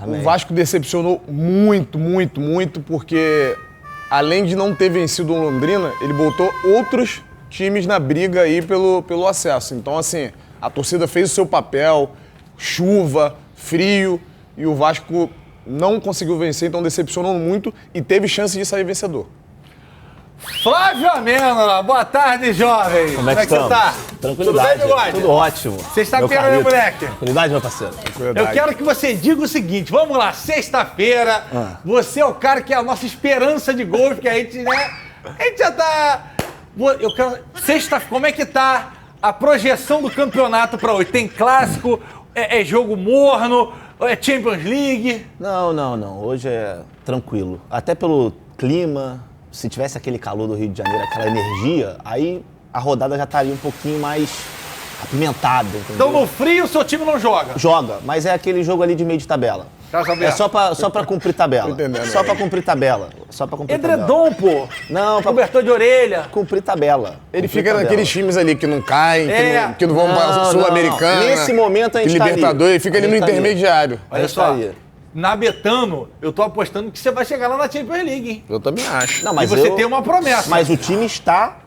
Amém. O Vasco decepcionou muito, muito, muito, porque além de não ter vencido o Londrina, ele botou outros times na briga aí pelo acesso. Então, assim, a torcida fez o seu papel, chuva, frio, e o Vasco não conseguiu vencer, então decepcionou muito e teve chance de sair vencedor. Flávio Amêndola, boa tarde, jovem. Como é que você tá? Tranquilidade. Tudo bem, Bigode? Tudo ótimo. Sexta-feira, meu moleque? Tranquilidade, meu parceiro. Eu quero que você diga o seguinte, vamos lá, sexta-feira, você é o cara que é a nossa esperança de gols, que a gente, né, a gente já tá... Eu quero... como é que tá a projeção do campeonato pra hoje? Tem clássico, é jogo morno, é Champions League? Não. Hoje é tranquilo. Até pelo clima, se tivesse aquele calor do Rio de Janeiro, aquela energia, aí a rodada já estaria um pouquinho mais apimentada, entendeu? Então no frio o seu time não joga? Joga, mas é aquele jogo ali de meio de tabela. É só pra cumprir tabela. Só pra cumprir tabela. Edredom, pô. Não, cobertor de orelha. Cumprir tabela. Ele fica naqueles times ali que não caem, que não vão para a Sul-Americana. Nesse momento a gente tá ali. Libertadores, ele fica ali no intermediário. Olha só, na Betano, eu tô apostando que você vai chegar lá na Champions League, hein? Eu também acho. Não, mas e você tem uma promessa. Mas o time está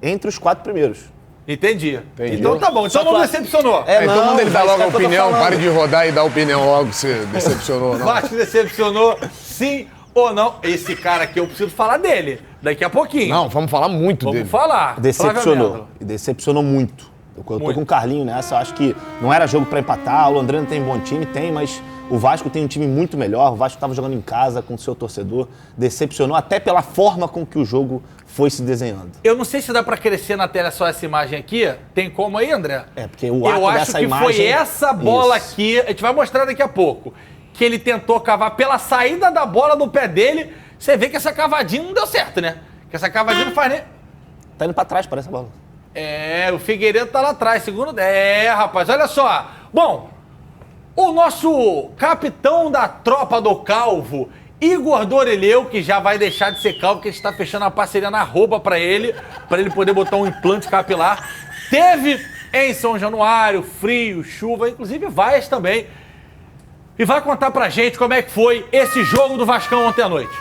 entre os 4 primeiros. Entendi. Então tá bom. Então não decepcionou. Então manda ele dar logo a opinião, pare de rodar e dar a opinião logo se decepcionou ou não. Vasco decepcionou, sim ou não? Esse cara aqui eu preciso falar dele daqui a pouquinho. Não, vamos falar muito dele. Vamos falar. Decepcionou. Decepcionou muito. Eu tô com o Carlinho nessa, eu acho que não era jogo pra empatar, o Londrina tem um bom time, mas o Vasco tem um time muito melhor, o Vasco estava jogando em casa com o seu torcedor, decepcionou até pela forma com que o jogo foi se desenhando. Eu não sei se dá pra crescer na tela só essa imagem aqui, tem como aí, André? Porque o ato dessa imagem... Eu acho que foi essa bola aqui, a gente vai mostrar daqui a pouco, que ele tentou cavar pela saída da bola do pé dele, você vê que essa cavadinha não deu certo, né? Que essa cavadinha não faz nem... Tá indo pra trás, parece a bola. O Figueiredo tá lá atrás, segundo... rapaz, olha só. Bom, o nosso capitão da tropa do Calvo, Igor Dorileu, que já vai deixar de ser calvo, que a gente tá fechando a parceria na arroba pra ele poder botar um implante capilar. Teve em São Januário, frio, chuva, inclusive vaias também. E vai contar pra gente como é que foi esse jogo do Vascão ontem à noite.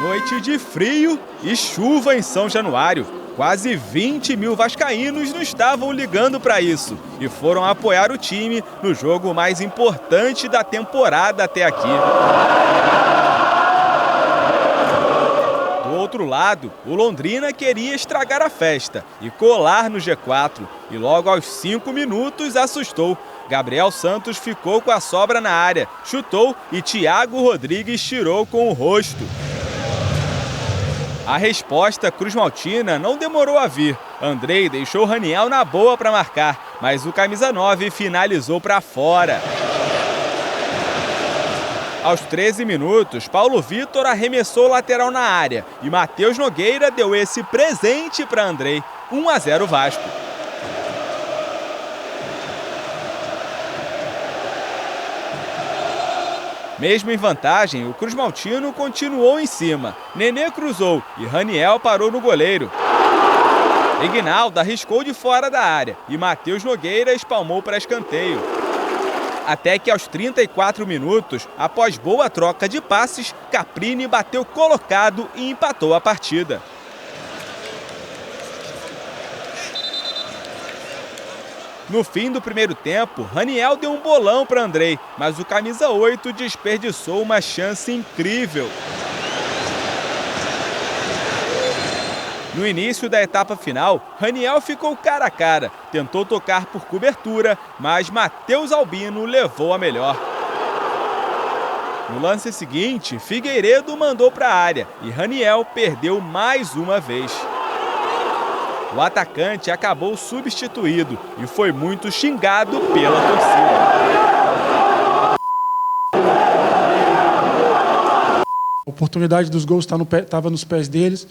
Noite de frio e chuva em São Januário. Quase 20 mil vascaínos não estavam ligando para isso e foram apoiar o time no jogo mais importante da temporada até aqui. Do outro lado, o Londrina queria estragar a festa e colar no G4 e logo aos 5 minutos assustou. Gabriel Santos ficou com a sobra na área, chutou e Thiago Rodrigues tirou com o rosto. A resposta cruzmaltina não demorou a vir. Andrei deixou Raniel na boa para marcar, mas o camisa 9 finalizou para fora. Aos 13 minutos, Paulo Vitor arremessou o lateral na área e Matheus Nogueira deu esse presente para Andrei. 1-0 Vasco. Mesmo em vantagem, o cruzmaltino continuou em cima. Nenê cruzou e Raniel parou no goleiro. Ignaldo arriscou de fora da área e Matheus Nogueira espalmou para escanteio. Até que aos 34 minutos, após boa troca de passes, Caprini bateu colocado e empatou a partida. No fim do primeiro tempo, Raniel deu um bolão para Andrei, mas o camisa 8 desperdiçou uma chance incrível. No início da etapa final, Raniel ficou cara a cara, tentou tocar por cobertura, mas Matheus Albino levou a melhor. No lance seguinte, Figueiredo mandou para a área e Raniel perdeu mais uma vez. O atacante acabou substituído e foi muito xingado pela torcida. A oportunidade dos gols estava nos pés deles,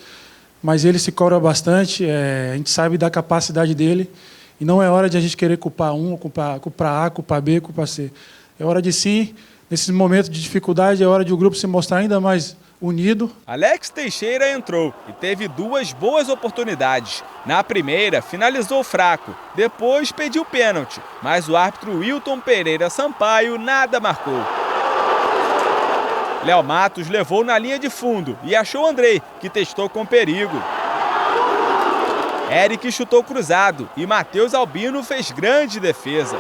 mas ele se cobra bastante, a gente sabe da capacidade dele e não é hora de a gente querer culpar um, culpar A, culpar B, culpar C. É hora de sim, nesses momentos de dificuldade, é hora de o grupo se mostrar ainda mais unido. Alex Teixeira entrou e teve 2 boas oportunidades. Na primeira, finalizou fraco. Depois pediu pênalti, mas o árbitro Wilton Pereira Sampaio nada marcou. Léo Matos levou na linha de fundo e achou Andrei, que testou com perigo. Eric chutou cruzado e Matheus Albino fez grande defesa.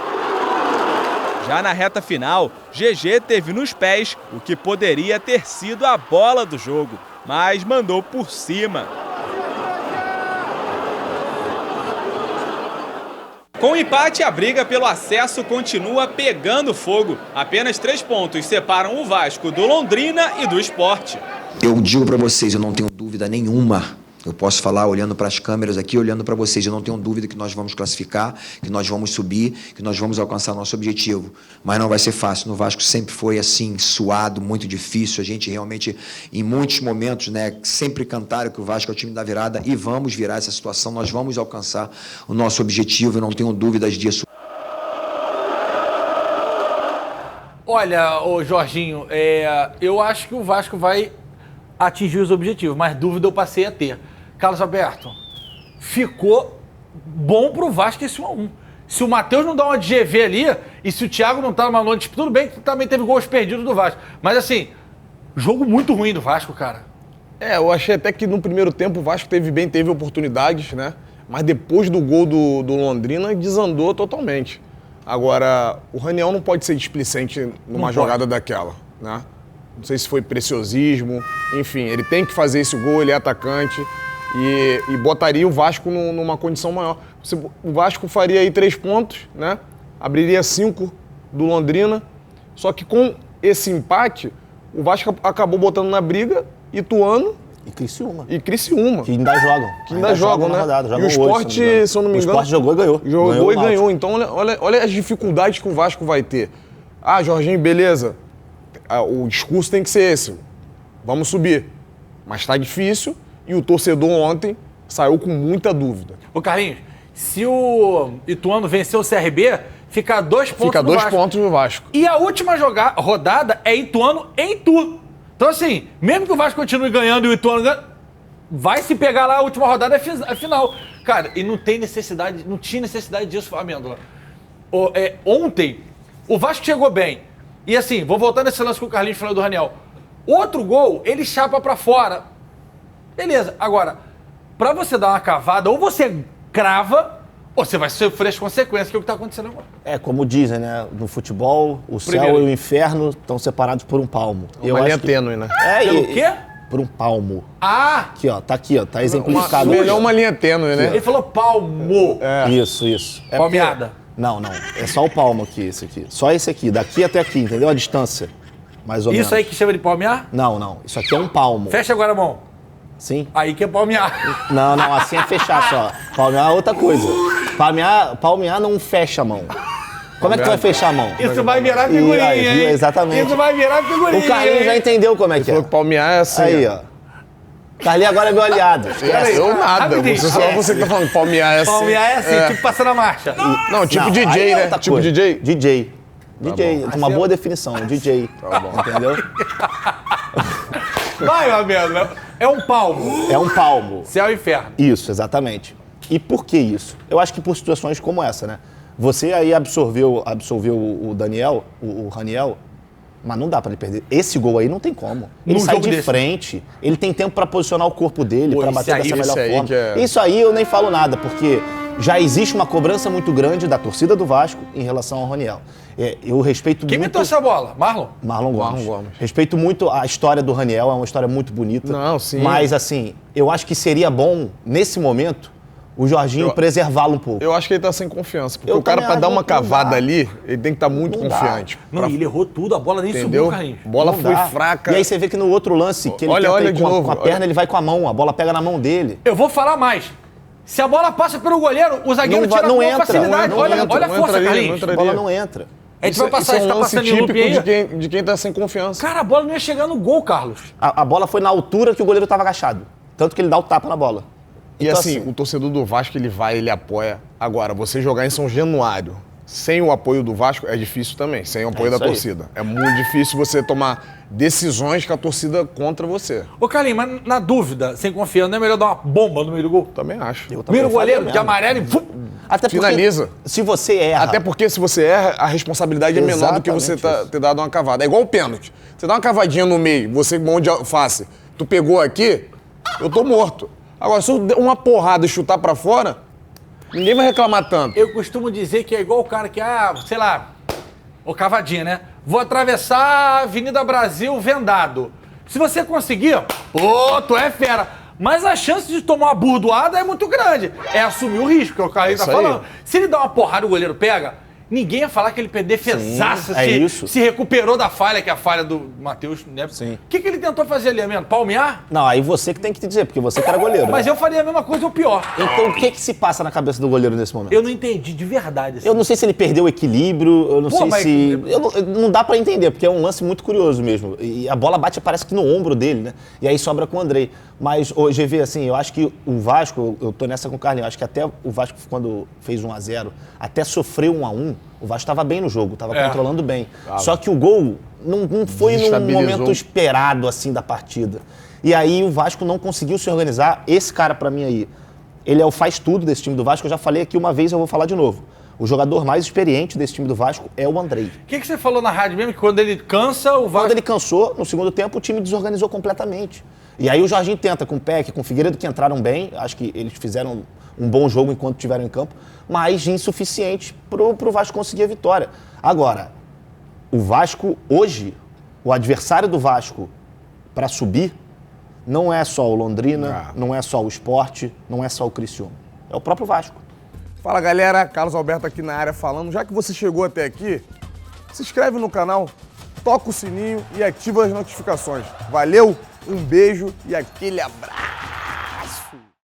Já na reta final, GG teve nos pés o que poderia ter sido a bola do jogo, mas mandou por cima. Com o empate, a briga pelo acesso continua pegando fogo. Apenas 3 pontos separam o Vasco do Londrina e do Sport. Eu digo para vocês, eu não tenho dúvida nenhuma. Eu posso falar olhando para as câmeras aqui, olhando para vocês. Eu não tenho dúvida que nós vamos classificar, que nós vamos subir, que nós vamos alcançar nosso objetivo. Mas não vai ser fácil. No Vasco sempre foi assim, suado, muito difícil. A gente realmente, em muitos momentos, né, sempre cantaram que o Vasco é o time da virada e vamos virar essa situação. Nós vamos alcançar o nosso objetivo, eu não tenho dúvidas disso. Olha, ô Jorginho, eu acho que o Vasco vai atingir os objetivos, mas dúvida eu passei a ter. Carlos Alberto, ficou bom pro Vasco esse 1-1. Se o Matheus não dá uma de GV ali, e se o Thiago não tá numa noite, tudo bem que também teve gols perdidos do Vasco. Mas assim, jogo muito ruim do Vasco, cara. Eu achei até que no primeiro tempo o Vasco teve oportunidades, né? Mas depois do gol do Londrina, desandou totalmente. Agora, o Raniel não pode ser displicente numa jogada daquela, né? Não sei se foi preciosismo, enfim, ele tem que fazer esse gol, ele é atacante e botaria o Vasco numa condição maior. O Vasco faria aí 3 pontos, né? Abriria 5 do Londrina, só que com esse empate, o Vasco acabou botando na briga Ituano e Criciúma. Que ainda jogam. Que ainda jogam, né? Rodada, e o Sport, se eu não me engano... O Sport jogou e ganhou. Jogou e ganhou. Então, olha as dificuldades que o Vasco vai ter. Ah, Jorginho, beleza. O discurso tem que ser esse. Vamos subir. Mas tá difícil e o torcedor ontem saiu com muita dúvida. Ô Carlinhos, se o Ituano vencer o CRB, fica 2 pontos Fica 2 pontos no Vasco. E a última rodada é Ituano em Itu. Então assim, mesmo que o Vasco continue ganhando e o Ituano ganha, vai se pegar lá a última rodada, é final. Cara, e não tinha necessidade disso, Amêndola. Ontem, o Vasco chegou bem. E assim, vou voltar nesse lance que o Carlinhos falou do Raniel. Outro gol, ele chapa pra fora. Beleza. Agora, pra você dar uma cavada, ou você crava, ou você vai sofrer as consequências, que é o que tá acontecendo agora. Como dizem, né? No futebol, o céu e o inferno estão separados por um palmo. Uma linha tênue, né? Pelo quê? Por um palmo. Ah! Aqui, ó. Tá aqui, ó. Tá exemplificado. Melhor uma linha tênue, né? Ele falou palmo. Isso. Palmeada. Não. É só o palmo aqui, esse aqui. Só esse aqui. Daqui até aqui, entendeu? A distância. Mais ou menos. Isso aí que chama de palmear? Não. Isso aqui é um palmo. Fecha agora a mão. Sim? Aí que é palmear. Não. Assim é fechar só. Palmear é outra coisa. Palmear não fecha a mão. Como é que tu vai fechar a mão? Isso vai virar figurinha, aí, hein? Exatamente. Isso vai virar figurinha. O Carlinhos já entendeu como é que é. Palmear é assim. Aí, ó. Carlinhos agora é meu aliado. Eu nada. Você que tá falando palmear é assim. Palmear é assim, tipo passando a marcha. Não, tipo DJ, né? Tipo coisa. DJ? DJ. Uma boa definição, DJ. Tá bom. Entendeu? Vai, meu amigo. É um palmo. É um palmo. Céu e inferno. Isso, exatamente. E por que isso? Eu acho que por situações como essa, né? Você aí absolveu o Daniel, o Raniel, mas não dá pra ele perder. Esse gol aí não tem como. Ele sai de frente, ele tem tempo pra posicionar o corpo dele, pra bater dessa melhor forma. Isso aí eu nem falo nada, porque já existe uma cobrança muito grande da torcida do Vasco em relação ao Raniel. Eu respeito muito... Quem meteu essa bola? Marlon? Marlon Gomes. Respeito muito a história do Raniel, é uma história muito bonita. Não, sim. Mas, assim, eu acho que seria bom, nesse momento, o Jorginho preservá-lo um pouco. Eu acho que ele tá sem confiança. Porque o cara, pra dar uma cavada ali, ele tem que estar muito confiante. Não, ele errou tudo, a bola nem subiu, Carlinhos. A bola foi fraca. E aí você vê que no outro lance, que ele tenta ir com a perna, ele vai com a mão, a bola pega na mão dele. Eu vou falar mais. Se a bola passa pelo goleiro, o zagueiro tira com facilidade. Olha a força, Carlinhos. A bola não entra. A gente vai passar, isso é um lance típico aí. de quem tá sem confiança. Cara, a bola não ia chegar no gol, Carlos. A bola foi na altura que o goleiro estava agachado. Tanto que ele dá o tapa na bola. E então, assim, o torcedor do Vasco, ele apoia. Agora, você jogar em São Januário, sem o apoio do Vasco é difícil também, sem o apoio da torcida. É muito difícil você tomar decisões com a torcida contra você. Ô, Carlinhos, mas na dúvida, sem confiança, não é melhor dar uma bomba no meio do gol? Também acho. Mira o goleiro de amarelo e... Até porque, finaliza. se você erra... Até porque se você erra, a responsabilidade é menor do que você ter dado uma cavada. É igual o pênalti. Você dá uma cavadinha no meio, você mão de alface, tu pegou aqui, eu tô morto. Agora, se eu der uma porrada e chutar pra fora, ninguém vai reclamar tanto. Eu costumo dizer que é igual o cara que, sei lá, ô cavadinha, né? Vou atravessar a Avenida Brasil vendado. Se você conseguir, tu é fera. Mas a chance de tomar uma burdoada é muito grande. É assumir o risco, que é o Carlinhos tá falando. Se ele dá uma porrada e o goleiro pega, ninguém ia falar que ele perdeu defesaça, se recuperou da falha, que é a falha do Matheus, né? Sim. O que ele tentou fazer ali, mesmo? Palmear? Não, aí você que tem que te dizer, porque você que era goleiro. Mas eu faria a mesma coisa ou pior. Então o que se passa na cabeça do goleiro nesse momento? Eu não entendi de verdade. Assim. Eu não sei se ele perdeu o equilíbrio, eu não sei se... não dá pra entender, porque é um lance muito curioso mesmo. E a bola bate, parece que no ombro dele, né? E aí sobra com o Andrei. Mas, GV, assim, eu acho que o Vasco, eu tô nessa com o Carlinhos, eu acho que até o Vasco, quando fez 1-0, até sofreu 1-1, o Vasco estava bem no jogo, estava controlando bem. Só que o gol não foi num momento esperado, assim, da partida. E aí o Vasco não conseguiu se organizar. Esse cara, pra mim aí, ele é o faz-tudo desse time do Vasco. Eu já falei aqui uma vez, eu vou falar de novo. O jogador mais experiente desse time do Vasco é o Andrei. O que você falou na rádio mesmo? Que quando ele cansa, o Vasco... Quando ele cansou, no segundo tempo, o time desorganizou completamente. E aí o Jorginho tenta com o Peck, com o Figueiredo, que entraram bem. Acho que eles fizeram um bom jogo enquanto estiveram em campo, mas insuficiente pro Vasco conseguir a vitória. Agora, o Vasco hoje, o adversário do Vasco para subir, não é só o Londrina, não é só o Sport, não é só o Criciúma. É o próprio Vasco. Fala, galera. Carlos Alberto aqui na área falando. Já que você chegou até aqui, se inscreve no canal, toca o sininho e ativa as notificações. Valeu, um beijo e aquele abraço.